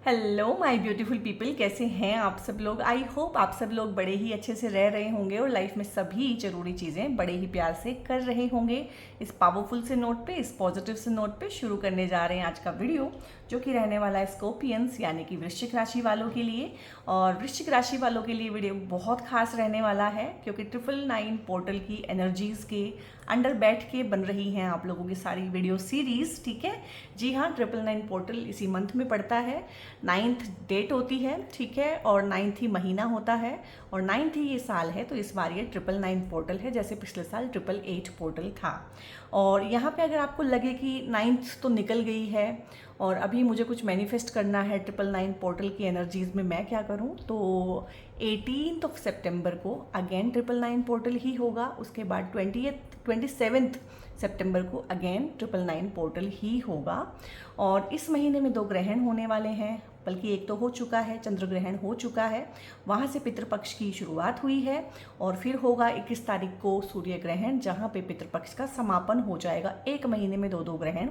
Hello my beautiful people, कैसे हैं आप सब लोग। आई होप आप सब लोग बड़े ही अच्छे से रह रहे होंगे और लाइफ में सभी ज़रूरी चीज़ें बड़े ही प्यार से कर रहे होंगे। इस पावरफुल से नोट पे, इस पॉजिटिव से नोट पे शुरू करने जा रहे हैं आज का वीडियो, जो कि रहने वाला है स्कॉर्पियंस यानी कि वृश्चिक राशि वालों के लिए। और वृश्चिक राशि वालों के लिए वीडियो बहुत खास रहने वाला है, क्योंकि 999 पोर्टल की एनर्जीज़ के अंडर बैठ के बन रही हैं आप लोगों की सारी वीडियो सीरीज़। ठीक है जी हाँ, 999 पोर्टल इसी मंथ में पड़ता है, 9th डेट होती है, ठीक है, और 9th ही महीना होता है और 9th ही ये साल है। तो इस बार ये 999 पोर्टल है, जैसे पिछले साल 888 पोर्टल था। और यहाँ पे अगर आपको लगे कि 9th तो निकल गई है और अभी मुझे कुछ मैनिफेस्ट करना है 999 पोर्टल की एनर्जीज़ में, मैं क्या करूँ, तो 18 सितंबर को अगेन 999 पोर्टल ही होगा। उसके बाद 27 सितंबर को अगेन 999 पोर्टल ही होगा। और इस महीने में 2 ग्रहण होने वाले हैं, बल्कि एक तो हो चुका है, चंद्र ग्रहण हो चुका है, वहाँ से पितृपक्ष की शुरुआत हुई है। और फिर होगा 21 तारीख को सूर्य ग्रहण, जहाँ पे पितृपक्ष का समापन हो जाएगा। एक महीने में 2 ग्रहण,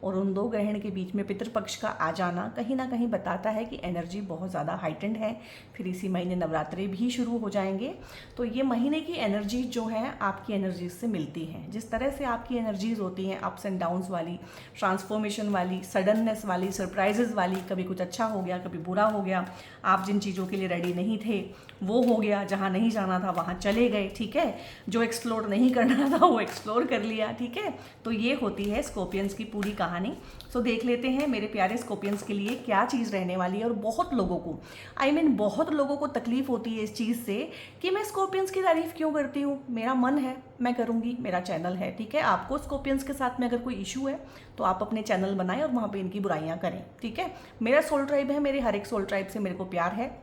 और उन 2 ग्रहण के बीच में पितृपक्ष का आ जाना कहीं ना कहीं बताता है कि एनर्जी बहुत ज़्यादा हाइटेंड है। फिर इसी महीने नवरात्रे भी शुरू हो जाएंगे। तो ये महीने की एनर्जी जो है आपकी एनर्जीज से मिलती हैं। जिस तरह से आपकी एनर्जीज होती हैं अप्स एंड डाउन्स वाली, ट्रांसफॉर्मेशन वाली, सडननेस वाली, सरप्राइजेस वाली, कभी कुछ अच्छा हो गया, कभी बुरा हो गया, आप जिन चीज़ों के लिए रेडी नहीं थे वो हो गया, जहाँ नहीं जाना था वहाँ चले गए, ठीक है, जो एक्सप्लोर नहीं करना था वो एक्सप्लोर कर लिया, ठीक है। तो ये होती है स्कॉर्पियंस की पूरी कहानी। सो देख लेते हैं मेरे प्यारे स्कॉर्पियंस के लिए क्या चीज़ रहने वाली है। और बहुत लोगों को, बहुत लोगों को तकलीफ होती है इस चीज़ से कि मैं स्कॉर्पियंस की तारीफ क्यों करती हूँ। मेरा मन है, मैं करूँगी, मेरा चैनल है, ठीक है। आपको स्कॉर्पियंस के साथ में अगर कोई इशू है तो आप अपने चैनल बनाएं और वहाँ पे इनकी बुराइयाँ करें, ठीक है। मेरा सोल ट्राइब है, मेरे हर एक सोल ट्राइब से मेरे को प्यार है,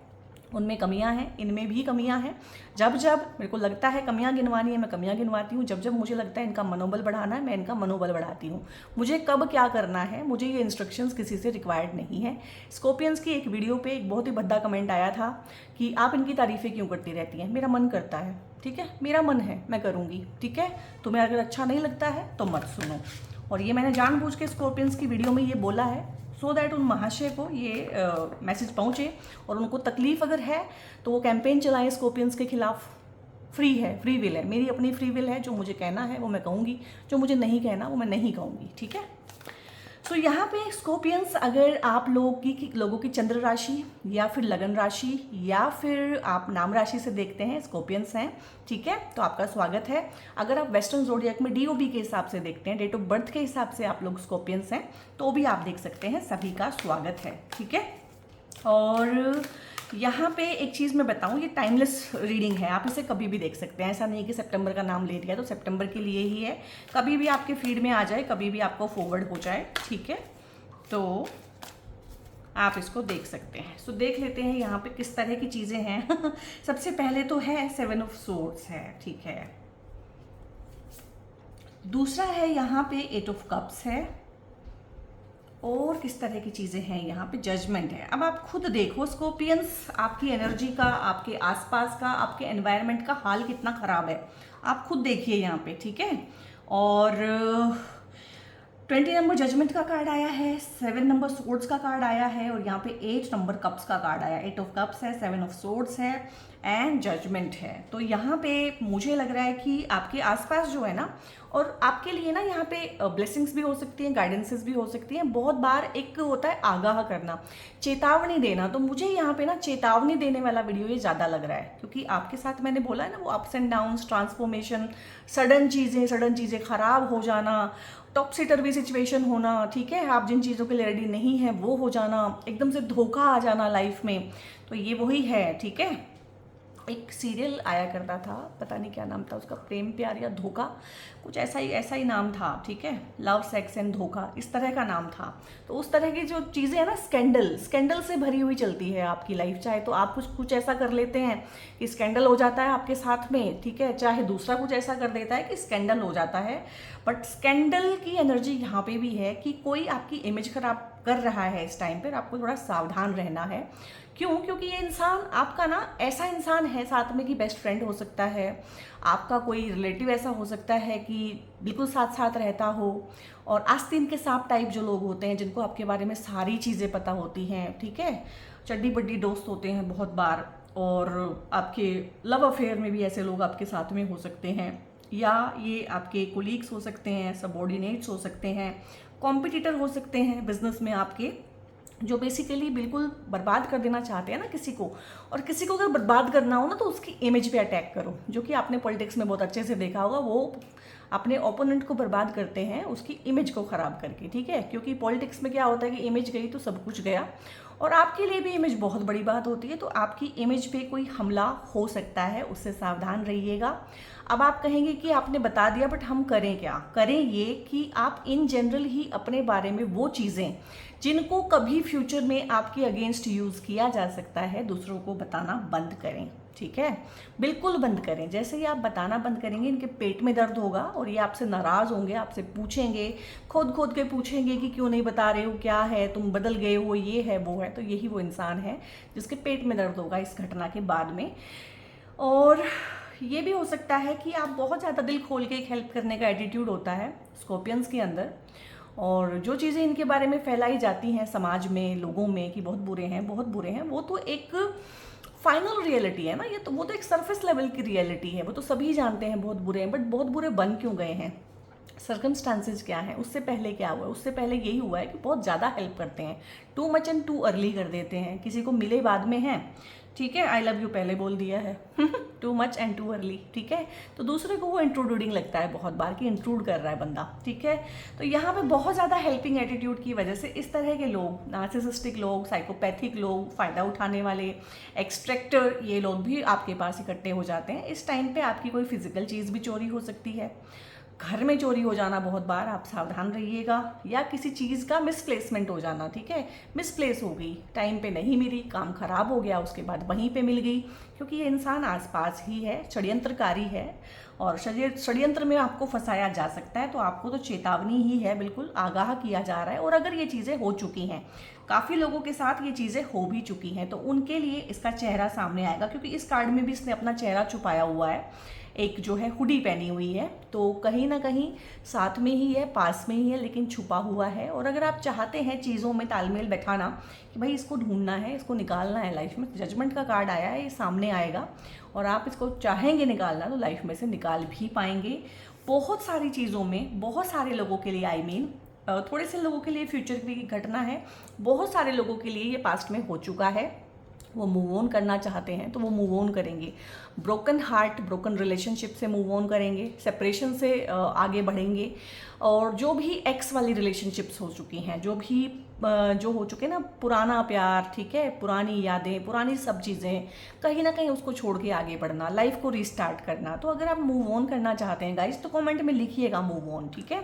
उनमें कमियां हैं, इनमें भी कमियां हैं। जब जब मेरे को लगता है कमियां गिनवानी है, मैं कमियां गिनवाती हूँ। जब जब मुझे लगता है इनका मनोबल बढ़ाना है, मैं इनका मनोबल बढ़ाती हूँ। मुझे कब क्या करना है, मुझे ये इंस्ट्रक्शंस किसी से रिक्वायर्ड नहीं है। स्कॉर्पियंस की एक वीडियो पे एक बहुत ही भद्दा कमेंट आया था कि आप इनकी तारीफ़ें क्यों करती रहती हैं। मेरा मन करता है, ठीक है, मेरा मन है, मैं करूँगी, ठीक है। तुम्हें अगर अच्छा नहीं लगता है तो मत सुनो। और ये मैंने जानबूझ के स्कॉर्पियंस की वीडियो में ये बोला है सो दैट उन महाशय को ये मैसेज पहुँचे, और उनको तकलीफ अगर है तो वो कैंपेन चलाएं स्कॉर्पियंस के खिलाफ। फ्री है, फ्री विल है, मेरी अपनी फ्री विल है। जो मुझे कहना है वो मैं कहूँगी, जो मुझे नहीं कहना वो मैं नहीं कहूँगी, ठीक है। सो यहाँ पे स्कॉर्पियंस, अगर आप लोगों की चंद्र राशि या फिर लगन राशि या फिर आप नाम राशि से देखते हैं, स्कॉर्पियंस हैं, ठीक है, तो आपका स्वागत है। अगर आप वेस्टर्न ज़ोडिएक में DOB के हिसाब से देखते हैं, डेट ऑफ बर्थ के हिसाब से आप लोग स्कॉर्पियंस हैं, तो भी आप देख सकते हैं, सभी का स्वागत है, ठीक है। और यहाँ पे एक चीज़ मैं बताऊँ, ये टाइमलेस रीडिंग है, आप इसे कभी भी देख सकते हैं। ऐसा नहीं कि सितंबर का नाम ले लिया तो सितंबर के लिए ही है, कभी भी आपके फीड में आ जाए, कभी भी आपको फॉरवर्ड हो जाए, ठीक है। तो आप इसको देख सकते हैं। सो देख लेते हैं यहाँ पे किस तरह की चीज़ें हैं। सबसे पहले तो है 7 ऑफ सोर्ड्स है, ठीक है। दूसरा है यहाँ पे 8 ऑफ कप्स है, और किस तरह की चीज़ें हैं यहाँ पे, जजमेंट है। अब आप खुद देखो स्कॉर्पियंस, आपकी एनर्जी का, आपके आसपास का, आपके एनवायरनमेंट का हाल कितना ख़राब है, आप खुद देखिए यहाँ पे, ठीक है। और 20 नंबर जजमेंट का कार्ड आया है, 7 नंबर सोर्ड्स का कार्ड आया है, और यहाँ पे 8 नंबर कप्स का कार्ड आया है। 8 ऑफ कप्स है, 7 ऑफ सोर्ड्स है एंड जजमेंट है। तो यहाँ पे मुझे लग रहा है कि आपके आसपास जो है ना, और आपके लिए ना यहाँ पे ब्लेसिंग्स भी हो सकती हैं, गाइडेंसेस भी हो सकती हैं। बहुत बार एक होता है आगाह करना, चेतावनी देना। तो मुझे यहाँ पे ना चेतावनी देने वाला वीडियो ये ज़्यादा लग रहा है, क्योंकि आपके साथ मैंने बोला है ना, वो ups and downs, transformation, sudden चीज़ें ख़राब हो जाना, टॉपसी टर्वी सिचुएशन होना, ठीक है, आप जिन चीज़ों के लिए रेडी नहीं है वो हो जाना, एकदम से धोखा आ जाना लाइफ में। तो ये वही है, ठीक है। एक सीरियल आया करता था, पता नहीं क्या नाम था उसका, प्रेम प्यार या धोखा, कुछ ऐसा ही नाम था, ठीक है, लव सेक्स एंड धोखा, इस तरह का नाम था। तो उस तरह की जो चीज़ें हैं ना, स्कैंडल से भरी हुई चलती है आपकी लाइफ। चाहे तो आप कुछ ऐसा कर लेते हैं कि स्कैंडल हो जाता है आपके साथ में, ठीक है, चाहे दूसरा कुछ ऐसा कर देता है कि स्कैंडल हो जाता है। बट स्कैंडल की एनर्जी यहाँ पे भी है कि कोई आपकी इमेज खराब कर रहा है इस टाइम पर, आपको थोड़ा सावधान रहना है। क्यों? क्योंकि ये इंसान आपका ना ऐसा इंसान है साथ में कि बेस्ट फ्रेंड हो सकता है, आपका कोई रिलेटिव ऐसा हो सकता है कि बिल्कुल साथ साथ रहता हो, और आस्तीन के सांप टाइप जो लोग होते हैं जिनको आपके बारे में सारी चीज़ें पता होती हैं, ठीक है, चड्डी बड्डी दोस्त होते हैं बहुत बार, और आपके लव अफेयर में भी ऐसे लोग आपके साथ में हो सकते हैं, या ये आपके कोलीग्स हो सकते हैं, सबॉर्डिनेट्स हो सकते हैं, कॉम्पिटिटर हो सकते हैं बिजनेस में आपके, जो बेसिकली बिल्कुल बर्बाद कर देना चाहते हैं ना किसी को। और किसी को अगर बर्बाद करना हो ना तो उसकी इमेज पे अटैक करो, जो कि आपने पॉलिटिक्स में बहुत अच्छे से देखा होगा, वो अपने ओपोनेंट को बर्बाद करते हैं उसकी इमेज को ख़राब करके, ठीक है। क्योंकि पॉलिटिक्स में क्या होता है कि इमेज गई तो सब कुछ गया, और आपके लिए भी इमेज बहुत बड़ी बात होती है। तो आपकी इमेज पे कोई हमला हो सकता है, उससे सावधान रहिएगा। अब आप कहेंगे कि आपने बता दिया, बट हम करें क्या? करें ये कि आप इन जनरल ही अपने बारे में वो चीज़ें जिनको कभी फ्यूचर में आपके अगेंस्ट यूज़ किया जा सकता है, दूसरों को बताना बंद करें, ठीक है, बिल्कुल बंद करें। जैसे ही आप बताना बंद करेंगे, इनके पेट में दर्द होगा और ये आपसे नाराज़ होंगे, आपसे पूछेंगे, खोद खोद के पूछेंगे कि क्यों नहीं बता रहे हो, क्या है, तुम बदल गए हो, ये है वो है। तो यही वो इंसान है जिसके पेट में दर्द होगा इस घटना के बाद में। और ये भी हो सकता है कि आप बहुत ज़्यादा दिल खोल के एक हेल्प करने का एटीट्यूड होता है स्कॉर्पियंस के अंदर, और जो चीज़ें इनके बारे में फैलाई जाती हैं समाज में, लोगों में कि बहुत बुरे हैं बहुत बुरे हैं, वो तो एक फाइनल रियलिटी है ना, ये तो वो तो एक सरफेस लेवल की रियलिटी है, वो तो सभी जानते हैं बहुत बुरे हैं। बट बहुत बुरे बन क्यों गए हैं, सर्कमस्टांसेस क्या है, उससे पहले क्या हुआ है? उससे पहले यही हुआ है कि बहुत ज़्यादा हेल्प करते हैं, too much and too early कर देते हैं, किसी को मिले बाद में हैं, ठीक है, आई लव यू पहले बोल दिया है too much and too early, ठीक है। तो दूसरे को वो इंट्रूडिंग लगता है बहुत बार कि इंट्रूड कर रहा है बंदा, ठीक है। तो यहाँ पे बहुत ज़्यादा हेल्पिंग एटीट्यूड की वजह से इस तरह के लोग, नार्सिसिस्टिक लोग, साइकोपैथिक लोग, फ़ायदा उठाने वाले, एक्सट्रैक्टर, ये लोग भी आपके पास इकट्ठे हो जाते हैं। इस टाइम पे आपकी कोई फिजिकल चीज़ भी चोरी हो सकती है, घर में चोरी हो जाना बहुत बार, आप सावधान रहिएगा, या किसी चीज़ का मिसप्लेसमेंट हो जाना, ठीक है, मिसप्लेस हो गई, टाइम पे नहीं मिली, काम खराब हो गया, उसके बाद वहीं पे मिल गई, क्योंकि ये इंसान आसपास ही है, षड्यंत्रकारी है, और षड्यंत्र में आपको फंसाया जा सकता है। तो आपको तो चेतावनी ही है, बिल्कुल आगाह किया जा रहा है। और अगर ये चीज़ें हो चुकी हैं, काफ़ी लोगों के साथ ये चीज़ें हो भी चुकी हैं, तो उनके लिए इसका चेहरा सामने आएगा, क्योंकि इस कार्ड में भी इसने अपना चेहरा छुपाया हुआ है, एक जो है हुडी पहनी हुई है, तो कहीं ना कहीं साथ में ही है, पास में ही है, लेकिन छुपा हुआ है। और अगर आप चाहते हैं चीज़ों में तालमेल बैठाना कि भाई इसको ढूंढना है, इसको निकालना है लाइफ में, जजमेंट का कार्ड आया है, ये सामने आएगा, और आप इसको चाहेंगे निकालना तो लाइफ में से निकाल भी पाएंगे। बहुत सारी चीज़ों में, बहुत सारे लोगों के लिए, थोड़े से लोगों के लिए फ्यूचर की घटना है, बहुत सारे लोगों के लिए ये पास्ट में हो चुका है, वो मूव ऑन करना चाहते हैं तो वो मूव ऑन करेंगे। ब्रोकन हार्ट, ब्रोकन रिलेशनशिप से मूव ऑन करेंगे, सेपरेशन से आगे बढ़ेंगे, और जो भी एक्स वाली रिलेशनशिप्स हो चुकी हैं, जो हो चुके ना पुराना प्यार, ठीक है, पुरानी यादें, पुरानी सब चीज़ें, कहीं ना कहीं उसको छोड़ के आगे बढ़ना, लाइफ को रीस्टार्ट करना। तो अगर आप मूव ऑन करना चाहते हैं गाइस, तो कमेंट में लिखिएगा मूव ऑन, ठीक है।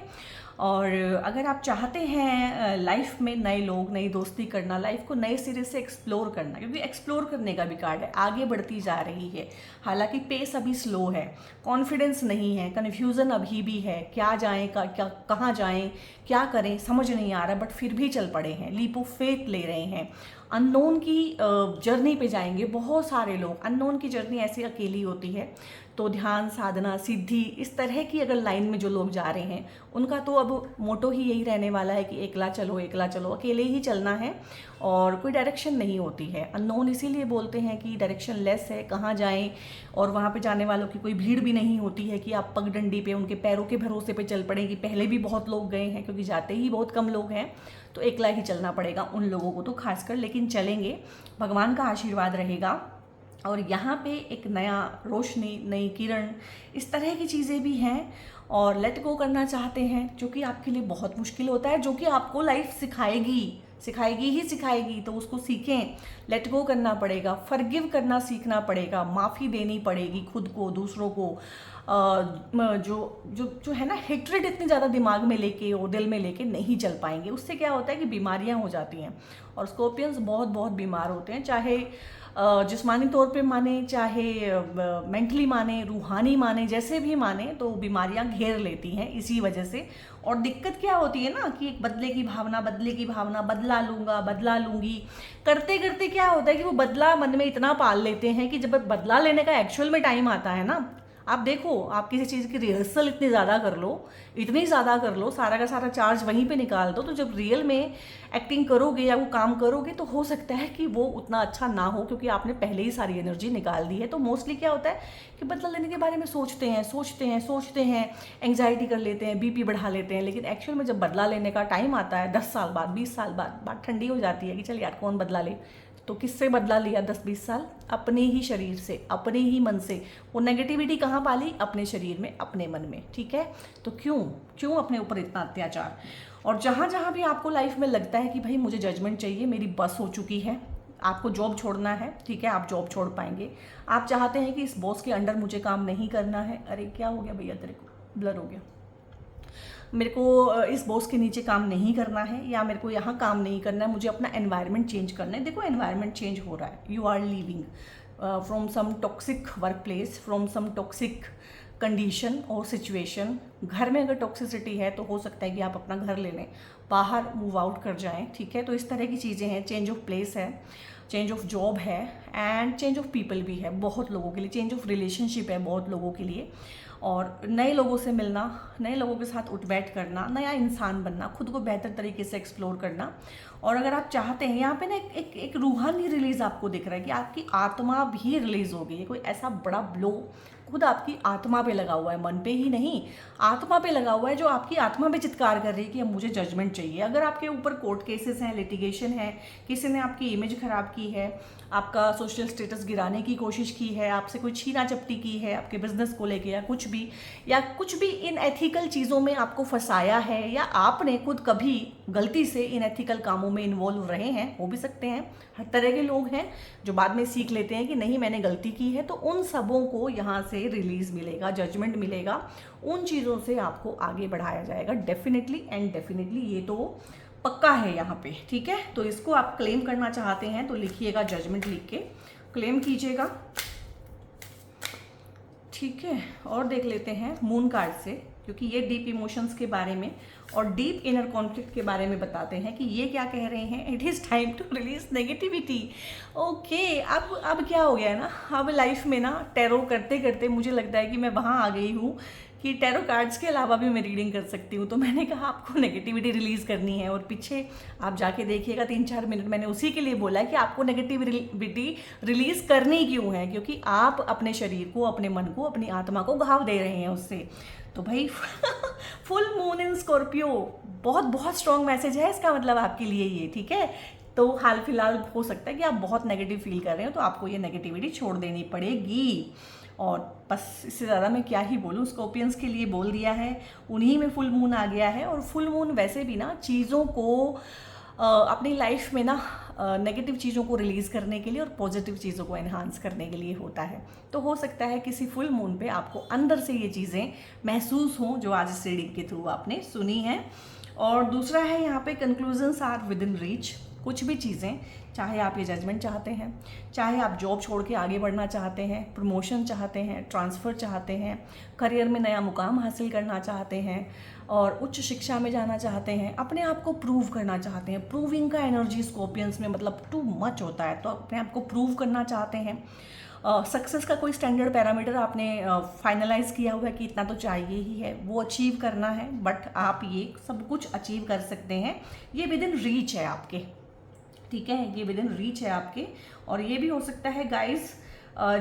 और अगर आप चाहते हैं लाइफ में नए लोग, नई दोस्ती करना, लाइफ को नए सिरे से एक्सप्लोर करना, क्योंकि एक्सप्लोर करने का भी कार्ड है, आगे बढ़ती जा रही है, हालांकि पेस अभी स्लो है, कॉन्फिडेंस नहीं है, कन्फ्यूज़न अभी भी है, क्या जाएं, कहाँ जाएं, क्या करें समझ नहीं आ रहा, बट फिर भी चल पड़े हैं, लीप ऑफ फेथ ले रहे हैं, अननोन की जर्नी पे जाएंगे। बहुत सारे लोग, अननोन की जर्नी ऐसी अकेली होती है, तो ध्यान, साधना, सिद्धि, इस तरह की अगर लाइन में जो लोग जा रहे हैं, उनका तो अब मोटो ही यही रहने वाला है कि एकला चलो, एकला चलो, अकेले ही चलना है, और कोई डायरेक्शन नहीं होती है। अननोन इसीलिए बोलते हैं कि डायरेक्शन लेस है, कहाँ जाएं, और वहाँ पे जाने वालों की कोई भीड़ भी नहीं होती है कि आप पगडंडी पे, उनके पैरों के भरोसे पे चल पड़ेंगे। पहले भी बहुत लोग गए हैं, क्योंकि जाते ही बहुत कम लोग हैं, तो एकला ही चलना पड़ेगा उन लोगों को तो खासकर, लेकिन चलेंगे, भगवान का आशीर्वाद रहेगा। और यहाँ पे एक नया रोशनी, नई किरण, इस तरह की चीज़ें भी हैं। और लेट गो करना चाहते हैं, जो कि आपके लिए बहुत मुश्किल होता है, जो कि आपको लाइफ सिखाएगी ही सिखाएगी, तो उसको सीखें। लेट गो करना पड़ेगा, फॉरगिव करना सीखना पड़ेगा, माफ़ी देनी पड़ेगी खुद को, दूसरों को, जो जो जो है ना, हेट्रेड इतनी ज़्यादा दिमाग में लेके और दिल में लेके नहीं चल पाएंगे। उससे क्या होता है कि बीमारियां हो जाती हैं, और स्कॉर्पियंस बहुत बहुत बीमार होते हैं, चाहे जिस्मानी तौर पे माने, चाहे मेंटली माने, रूहानी माने, जैसे भी माने, तो बीमारियां घेर लेती हैं इसी वजह से। और दिक्कत क्या होती है ना कि एक बदले की भावना, बदले की भावना, बदला लूंगा, बदला लूंगी, करते करते क्या होता है कि वो बदला मन में इतना पाल लेते हैं कि जब बदला लेने का एक्चुअल में टाइम आता है ना, आप देखो, आप किसी चीज़ की रिहर्सल इतनी ज़्यादा कर लो, इतनी ज़्यादा कर लो, सारा का सारा चार्ज वहीं पे निकाल दो, तो जब रियल में एक्टिंग करोगे या वो काम करोगे तो हो सकता है कि वो उतना अच्छा ना हो, क्योंकि आपने पहले ही सारी एनर्जी निकाल दी है। तो मोस्टली क्या होता है कि बदला लेने के बारे में सोचते हैं, सोचते हैं, सोचते हैं, एंग्जाइटी कर लेते हैं, बीपी बढ़ा लेते हैं, लेकिन एक्चुअल में जब बदला लेने का टाइम आता है 10 साल बाद, 20 साल बाद, बात ठंडी हो जाती है कि चल यार कौन बदला ले। तो किससे बदला लिया 10-20 साल? अपने ही शरीर से, अपने ही मन से। वो नेगेटिविटी कहाँ पाली? अपने शरीर में, अपने मन में। ठीक है, तो क्यों क्यों अपने ऊपर इतना अत्याचार? और जहाँ जहाँ भी आपको लाइफ में लगता है कि भाई मुझे जजमेंट चाहिए, मेरी बस हो चुकी है, आपको जॉब छोड़ना है, ठीक है, आप जॉब छोड़ पाएंगे। आप चाहते हैं कि इस बॉस के अंडर मुझे काम नहीं करना है, अरे क्या हो गया भैया तेरे को, ब्लर हो गया, मेरे को इस बॉस के नीचे काम नहीं करना है, या मेरे को यहाँ काम नहीं करना है, मुझे अपना एनवायरनमेंट चेंज करना है। देखो, एनवायरनमेंट चेंज हो रहा है, you are living from some toxic work place, from some toxic condition और सिचुएशन। घर में अगर टॉक्सिसिटी है तो हो सकता है कि आप अपना घर ले लें, बाहर मूव आउट कर जाएं, ठीक है। तो इस तरह की चीज़ें हैं, चेंज ऑफ प्लेस है, चेंज ऑफ जॉब है, एंड चेंज ऑफ पीपल भी है बहुत लोगों के लिए, चेंज ऑफ रिलेशनशिप है बहुत लोगों के लिए, और नए लोगों से मिलना, नए लोगों के साथ उठ बैठ करना, नया इंसान बनना, खुद को बेहतर तरीके से एक्सप्लोर करना। और अगर आप चाहते हैं, यहाँ पे ना एक रूहानी रिलीज आपको दिख रहा है कि आपकी आत्मा भी रिलीज हो गई है। कोई ऐसा बड़ा ब्लो खुद आपकी आत्मा पे लगा हुआ है, मन पे ही नहीं, आत्मा पे लगा हुआ है, जो आपकी आत्मा पे चित्कार कर रही है कि अब मुझे जजमेंट चाहिए। अगर आपके ऊपर कोर्ट केसेस हैं, लिटिगेशन है, किसी ने आपकी इमेज खराब की है, आपका सोशल स्टेटस गिराने की कोशिश की है, आपसे कोई छीना चपटी की है, आपके बिजनेस को लेके या कुछ भी इनएथिकल चीज़ों में आपको फंसाया है, या आपने खुद कभी गलती से इनएथिकल कामों में इन्वॉल्व रहे हैं, हो भी सकते हैं। हर तरह के लोग हैं जो बाद में सीख लेते हैं कि नहीं मैंने गलती की है, तो उन सबों को यहाँ से रिलीज मिलेगा, जजमेंट मिलेगा, उन चीज़ों से आपको आगे बढ़ाया जाएगा डेफिनेटली एंड डेफिनेटली। ये तो पक्का है यहाँ पे, ठीक है। तो इसको आप क्लेम करना चाहते हैं तो लिखिएगा, जजमेंट लिख के क्लेम कीजिएगा, ठीक है। और देख लेते हैं मून कार्ड से, क्योंकि ये डीप इमोशंस के बारे में और डीप इनर कॉन्फ्लिक्ट के बारे में बताते हैं कि ये क्या कह रहे हैं। It is time to release negativity. Okay, अब क्या हो गया है ना, अब लाइफ में ना टैरो करते करते मुझे लगता है कि मैं वहाँ आ गई हूँ कि टैरो कार्ड्स के अलावा भी मैं रीडिंग कर सकती हूँ। तो मैंने कहा आपको नेगेटिविटी रिलीज़ करनी है, और पीछे आप जाके देखिएगा 3-4 मिनट मैंने उसी के लिए बोला है कि आपको नेगेटिविटी रिलीज़ करनी क्यों है, क्योंकि आप अपने शरीर को, अपने मन को, अपनी आत्मा को घाव दे रहे हैं उससे। तो भाई फुल मून इन स्कॉर्पियो, बहुत बहुत स्ट्रॉन्ग मैसेज है इसका मतलब आपके लिए ये, ठीक है। तो हाल फिलहाल हो सकता है कि आप बहुत नेगेटिव फील कर रहे हो, तो आपको ये नेगेटिविटी छोड़ देनी पड़ेगी। और बस इससे ज़्यादा मैं क्या ही बोलूँ, स्कॉर्पियंस के लिए बोल दिया है, उन्हीं में फुल मून आ गया है। और फुल मून वैसे भी ना चीज़ों को अपनी लाइफ में ना नेगेटिव चीज़ों को रिलीज़ करने के लिए और पॉजिटिव चीज़ों को एनहांस करने के लिए होता है। तो हो सकता है किसी फुल मून पे आपको अंदर से ये चीज़ें महसूस हों जो आज इस रीडिंग के थ्रू आपने सुनी हैं। और दूसरा है यहाँ पे conclusions are with in reach. कुछ भी चीज़ें, चाहे आप ये जजमेंट चाहते हैं, चाहे आप जॉब छोड़ के आगे बढ़ना चाहते हैं, प्रमोशन चाहते हैं, ट्रांसफ़र चाहते हैं, करियर में नया मुकाम हासिल करना चाहते हैं, और उच्च शिक्षा में जाना चाहते हैं, अपने आप को प्रूव करना चाहते हैं। प्रूविंग का एनर्जी स्कॉर्पियंस में मतलब टू मच होता है, तो अपने आप को प्रूव करना चाहते हैं। सक्सेस का कोई स्टैंडर्ड पैरामीटर आपने फाइनलाइज किया हुआ है कि इतना तो चाहिए ही है, वो अचीव करना है, बट आप ये सब कुछ अचीव कर सकते हैं, ये विद इन रीच है आपके, ठीक है, ये विद इन रीच है आपके। और ये भी हो सकता है गाइस,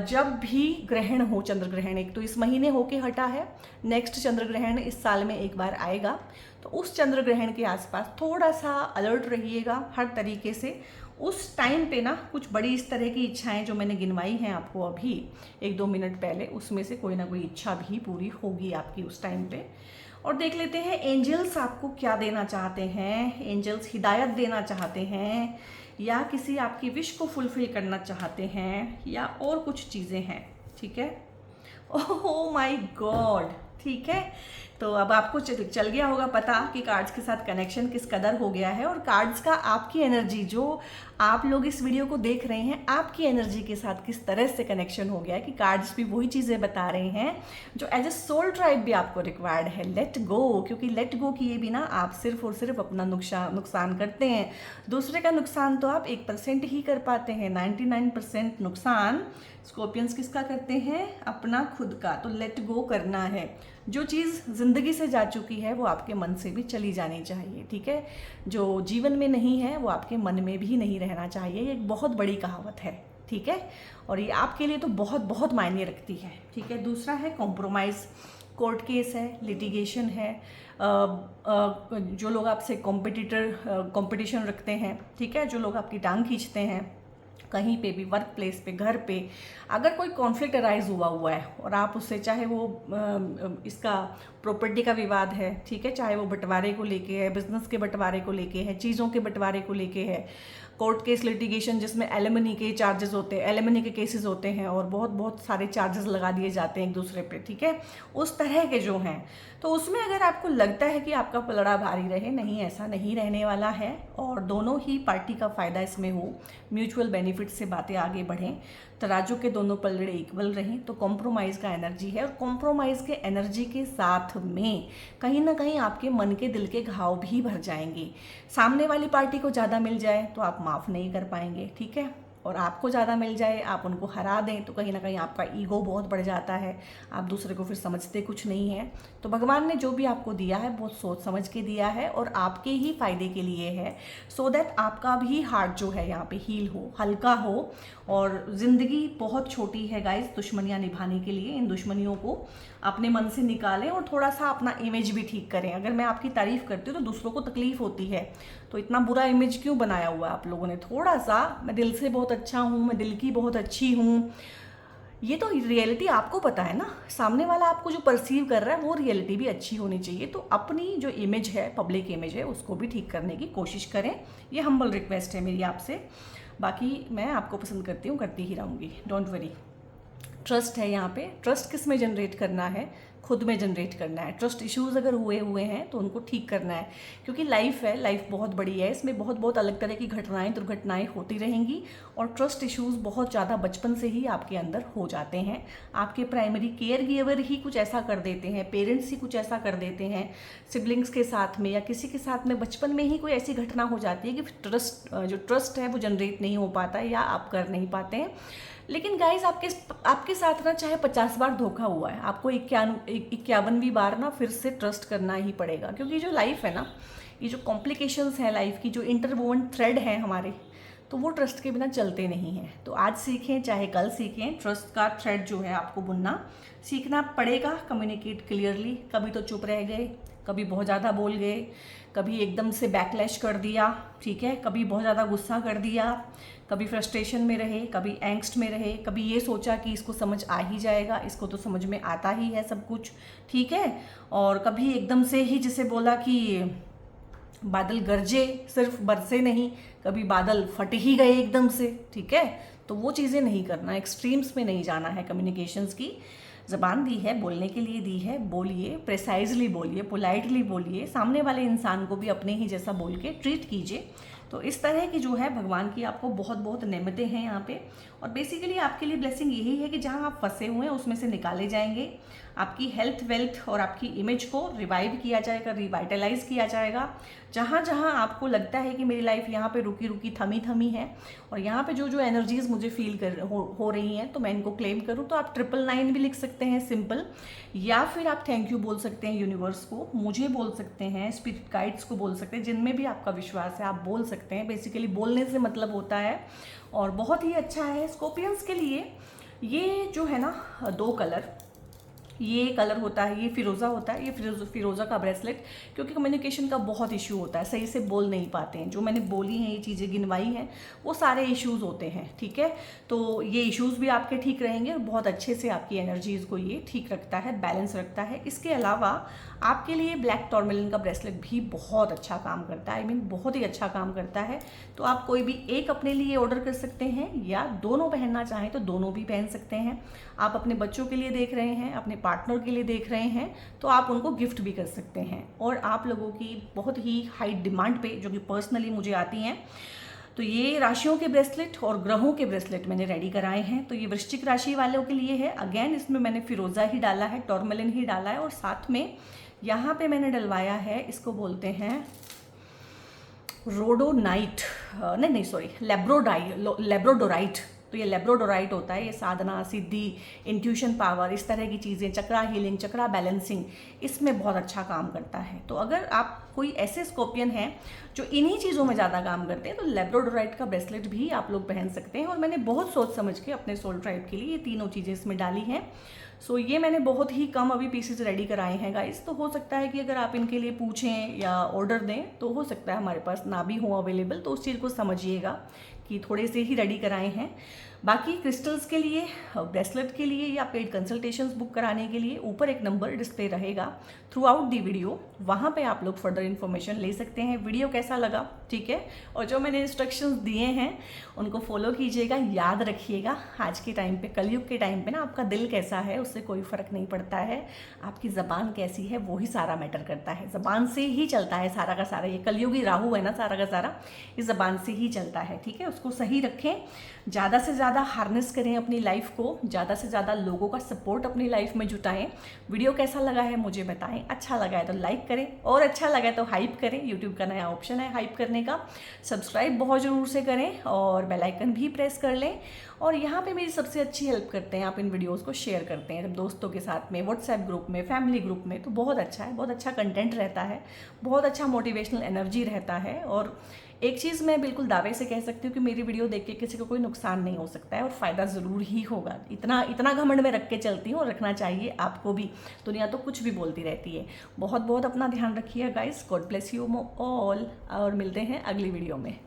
जब भी ग्रहण हो, चंद्र ग्रहण, एक तो इस महीने होके हटा है, नेक्स्ट चंद्र ग्रहण इस साल में एक बार आएगा, तो उस चंद्र ग्रहण के आसपास थोड़ा सा अलर्ट रहिएगा हर तरीके से। उस टाइम पे ना कुछ बड़ी इस तरह की इच्छाएं जो मैंने गिनवाई हैं आपको अभी 1-2 मिनट पहले, उसमें से कोई ना कोई इच्छा भी पूरी होगी आपकी उस टाइम पे। और देख लेते हैं एंजल्स आपको क्या देना चाहते हैं। एंजल्स हिदायत देना चाहते हैं, या किसी आपकी विश को फुलफिल करना चाहते हैं, या और कुछ चीज़ें हैं, ठीक है। Oh my God. ठीक है, तो अब आपको चल गया होगा पता कि कार्ड्स के साथ कनेक्शन किस कदर हो गया है, और कार्ड्स का आपकी एनर्जी, जो आप लोग इस वीडियो को देख रहे हैं, आपकी एनर्जी के साथ किस तरह से कनेक्शन हो गया है कि कार्ड्स भी वही चीज़ें बता रहे हैं जो एज ए सोल ट्राइब भी आपको रिक्वायर्ड है। लेट गो, क्योंकि लेट गो किए बिना आप सिर्फ और सिर्फ अपना नुकसान करते हैं। दूसरे का नुकसान तो आप 1% ही कर पाते हैं, 99% नुकसान स्कॉर्पियंस किसका करते हैं? अपना खुद का। तो लेट गो करना है। जो चीज़ ज़िंदगी से जा चुकी है वो आपके मन से भी चली जानी चाहिए। ठीक है, जो जीवन में नहीं है वो आपके मन में भी नहीं रहना चाहिए। ये एक बहुत बड़ी कहावत है। ठीक है, और ये आपके लिए तो बहुत बहुत मायने रखती है। ठीक है, दूसरा है कॉम्प्रोमाइज़। कोर्ट केस है, लिटिगेशन है, जो लोग आपसे कंपटीशन रखते हैं, ठीक है, जो लोग आपकी टांग खींचते हैं कहीं पे भी, वर्क प्लेस पे, घर पे, अगर कोई कॉन्फ्लिक्ट अराइज हुआ है और आप उससे, चाहे वो इसका प्रॉपर्टी का विवाद है, ठीक है, चाहे वो बंटवारे को लेके है, बिजनेस के बंटवारे को लेके है, चीज़ों के बंटवारे को लेके है, कोर्ट केस लिटिगेशन जिसमें एलिमनी के चार्जेस होते हैं, एलिमनी के केसेस होते हैं और बहुत बहुत सारे चार्जेस लगा दिए जाते हैं एक दूसरे पे, ठीक है, उस तरह के जो हैं, तो उसमें अगर आपको लगता है कि आपका पलड़ा भारी रहे, नहीं, ऐसा नहीं रहने वाला है और दोनों ही पार्टी का फ़ायदा इसमें हो, म्यूचुअल बेनिफिट से बातें आगे बढ़ें, तराजू के दोनों पलड़े इक्वल रहें, तो कॉम्प्रोमाइज़ का एनर्जी है। और कॉम्प्रोमाइज़ के एनर्जी के साथ में कहीं ना कहीं आपके मन के दिल के घाव भी भर जाएंगे। सामने वाली पार्टी को ज़्यादा मिल जाए तो आप माफ़ नहीं कर पाएंगे, ठीक है, और आपको ज़्यादा मिल जाए, आप उनको हरा दें, तो कहीं ना कहीं आपका ईगो बहुत बढ़ जाता है, आप दूसरे को फिर समझते कुछ नहीं है। तो भगवान ने जो भी आपको दिया है बहुत सोच समझ के दिया है और आपके ही फ़ायदे के लिए है, सो दैट आपका भी हार्ट जो है यहाँ पे हील हो, हल्का हो। और ज़िंदगी बहुत छोटी है गाइस दुश्मनियाँ निभाने के लिए। इन दुश्मनियों को अपने मन से निकालें और थोड़ा सा अपना इमेज भी ठीक करें। अगर मैं आपकी तारीफ़ करती हूँ तो दूसरों को तकलीफ होती है, तो इतना बुरा इमेज क्यों बनाया हुआ है आप लोगों ने? थोड़ा सा, मैं दिल से बहुत अच्छा हूँ, मैं दिल की बहुत अच्छी हूँ, ये तो रियलिटी आपको पता है ना, सामने वाला आपको जो परसीव कर रहा है वो रियलिटी भी अच्छी होनी चाहिए। तो अपनी जो इमेज है, पब्लिक इमेज है, उसको भी ठीक करने की कोशिश करें। ये हम्बल रिक्वेस्ट है मेरी आपसे। बाकी मैं आपको पसंद करती हूँ, करती ही रहूँगी, डोंट वरी। ट्रस्ट है यहाँ पे। ट्रस्ट किस में जनरेट करना है? खुद में जनरेट करना है। ट्रस्ट इश्यूज़ अगर हुए हैं तो उनको ठीक करना है, क्योंकि लाइफ है, लाइफ बहुत बड़ी है, इसमें बहुत बहुत अलग तरह की घटनाएं, दुर्घटनाएं होती रहेंगी और ट्रस्ट इश्यूज़ बहुत ज़्यादा बचपन से ही आपके अंदर हो जाते हैं। आपके प्राइमरी केयर गिवर ही कुछ ऐसा कर देते हैं, पेरेंट्स ही कुछ ऐसा कर देते हैं, सिबलिंग्स के साथ में या किसी के साथ में बचपन में ही कोई ऐसी घटना हो जाती है कि जो ट्रस्ट है वो जनरेट नहीं हो पाता है या आप कर नहीं पाते हैं। लेकिन गाइज आपके साथ ना चाहे 50 बार धोखा हुआ है, आपको 51वीं बार ना फिर से ट्रस्ट करना ही पड़ेगा, क्योंकि जो लाइफ है ना, ये जो कॉम्प्लिकेशंस हैं लाइफ की, जो इंटरवोवन थ्रेड हैं हमारे, तो वो ट्रस्ट के बिना चलते नहीं हैं। तो आज सीखें चाहे कल सीखें, ट्रस्ट का थ्रेड जो है आपको बुनना सीखना पड़ेगा। Communicate clearly. कभी तो चुप रह गए, कभी बहुत ज़्यादा बोल गए, कभी एकदम से बैकलैश कर दिया, ठीक है, कभी बहुत ज़्यादा गुस्सा कर दिया, कभी फ्रस्ट्रेशन में रहे, कभी एंग्स्ट में रहे, कभी ये सोचा कि इसको समझ आ ही जाएगा, इसको तो समझ में आता ही है सब कुछ, ठीक है, और कभी एकदम से ही जिसे बोला कि बादल गरजे, सिर्फ बरसे नहीं, कभी बादल फट ही गए एकदम से, ठीक है। तो वो चीज़ें नहीं करना, एक्सट्रीम्स में नहीं जाना है। कम्युनिकेशंस की ज़बान दी है, बोलने के लिए दी है, बोलिए, प्रिसाइजली बोलिए, पोलाइटली बोलिए, सामने वाले इंसान को भी अपने ही जैसा बोल के ट्रीट कीजिए। तो इस तरह की जो है भगवान की आपको बहुत बहुत नेमतें हैं यहाँ पे, और बेसिकली आपके लिए ब्लेसिंग यही है कि जहाँ आप फंसे हुए हैं उसमें से निकाले जाएंगे, आपकी हेल्थ, वेल्थ और आपकी इमेज को रिवाइव किया जाएगा, रिवाइटलाइज किया जाएगा। जहाँ जहाँ आपको लगता है कि मेरी लाइफ यहाँ पे रुकी रुकी थमी थमी है और यहाँ पे जो जो एनर्जीज मुझे फील हो रही हैं, तो मैं इनको क्लेम करूँ, तो आप 999 भी लिख सकते हैं सिंपल, या फिर आप थैंक यू बोल सकते हैं यूनिवर्स को, मुझे बोल सकते हैं, स्पिरिट गाइड्स को बोल सकते हैं, जिनमें भी आपका विश्वास है आप बोल सकते हैं। बेसिकली बोलने से मतलब होता है, और बहुत ही अच्छा है स्कॉर्पियंस के लिए। ये जो है ना 2 कलर, ये कलर होता है, ये फिरोज़ा होता है, ये फिरोज़ा का ब्रेसलेट, क्योंकि कम्युनिकेशन का बहुत इशू होता है, सही से बोल नहीं पाते हैं। जो मैंने बोली हैं, ये चीज़ें गिनवाई हैं, वो सारे इश्यूज़ होते हैं, ठीक है। तो ये इश्यूज़ भी आपके ठीक रहेंगे और बहुत अच्छे से आपकी एनर्जीज़ को ये ठीक रखता है, बैलेंस रखता है। इसके अलावा आपके लिए ब्लैक टॉर्मेलिन का ब्रेसलेट भी बहुत अच्छा काम करता है, बहुत ही अच्छा काम करता है। तो आप कोई भी एक अपने लिए ऑर्डर कर सकते हैं या दोनों पहनना चाहें तो दोनों भी पहन सकते हैं। आप अपने बच्चों के लिए देख रहे हैं, अपने पार्टनर के लिए देख रहे हैं तो आप उनको गिफ्ट भी कर सकते हैं। और आप लोगों की बहुत ही हाई डिमांड पे, जो कि पर्सनली मुझे आती हैं, तो ये राशियों के ब्रेसलेट और ग्रहों के ब्रेसलेट मैंने रेडी कराए हैं। तो ये वृश्चिक राशि वालों के लिए है। अगेन इसमें मैंने फिरोजा ही डाला है, टॉर्मेलिन ही डाला है, और साथ में यहाँ पे मैंने डलवाया है, इसको बोलते हैं रोडोनाइट, नहीं सॉरी, लेब्रोडोराइट। तो ये लेब्रोडोराइट होता है, ये साधना, सिद्धि, इंट्यूशन पावर, इस तरह की चीज़ें, चक्रा हीलिंग, चक्रा बैलेंसिंग, इसमें बहुत अच्छा काम करता है। तो अगर आप कोई ऐसे स्कॉर्पियन हैं जो इन्हीं चीज़ों में ज़्यादा काम करते हैं तो लेब्रोडोराइट का ब्रेसलेट भी आप लोग पहन सकते हैं। और मैंने बहुत सोच समझ के अपने सोल ट्राइब के लिए ये तीनों चीज़ें इसमें डाली हैं। सो ये मैंने बहुत ही कम अभी पीसेस रेडी कराए हैं गाइस। तो हो सकता है कि अगर आप इनके लिए पूछें या ऑर्डर दें तो हो सकता है हमारे पास ना भी हो अवेलेबल, तो उस चीज़ को समझिएगा कि थोड़े से ही रेडी कराए हैं। बाकी क्रिस्टल्स के लिए, ब्रेसलेट के लिए या पेड कंसल्टेशंस बुक कराने के लिए ऊपर एक नंबर डिस्प्ले रहेगा थ्रू आउट दी वीडियो, वहाँ पे आप लोग फर्दर इन्फॉर्मेशन ले सकते हैं। वीडियो कैसा लगा, ठीक है, और जो मैंने इंस्ट्रक्शंस दिए हैं उनको फॉलो कीजिएगा। याद रखिएगा, आज के टाइम पे, कलयुग के टाइम पे ना, आपका दिल कैसा है उससे कोई फ़र्क नहीं पड़ता है, आपकी ज़बान कैसी है वो ही सारा मैटर करता है। ज़बान से ही चलता है सारा का सारा, ये कलयुगी राहु है ना, सारा का सारा इस ज़बान से ही चलता है, ठीक है। उसको सही रखें, ज़्यादा से ज़्यादा हार्नेस करें अपनी लाइफ को, ज़्यादा से ज़्यादा लोगों का सपोर्ट अपनी लाइफ में जुटाएं। वीडियो कैसा लगा है मुझे बताएं, अच्छा लगा है तो लाइक करें, और अच्छा लगा है तो हाइप करें। यूट्यूब का नया ऑप्शन है हाइप करने का, सब्सक्राइब बहुत ज़रूर से करें और बेल आइकन भी प्रेस कर लें। और यहाँ पे मेरी सबसे अच्छी हेल्प करते हैं, आप इन वीडियोस को शेयर करते हैं जब दोस्तों के साथ में, व्हाट्सएप ग्रुप में, फैमिली ग्रुप में, तो बहुत अच्छा है, बहुत अच्छा कंटेंट रहता है, बहुत अच्छा मोटिवेशनल एनर्जी रहता है। और एक चीज़ मैं बिल्कुल दावे से कह सकती हूँ कि मेरी वीडियो देख के किसी को कोई नुकसान नहीं हो सकता है और फ़ायदा ज़रूर ही होगा। इतना घमंड में रख के चलती हूँ और रखना चाहिए आपको भी। दुनिया तो कुछ भी बोलती रहती है। बहुत बहुत अपना ध्यान रखिए guys. God bless you all, और मिलते हैं अगली वीडियो में।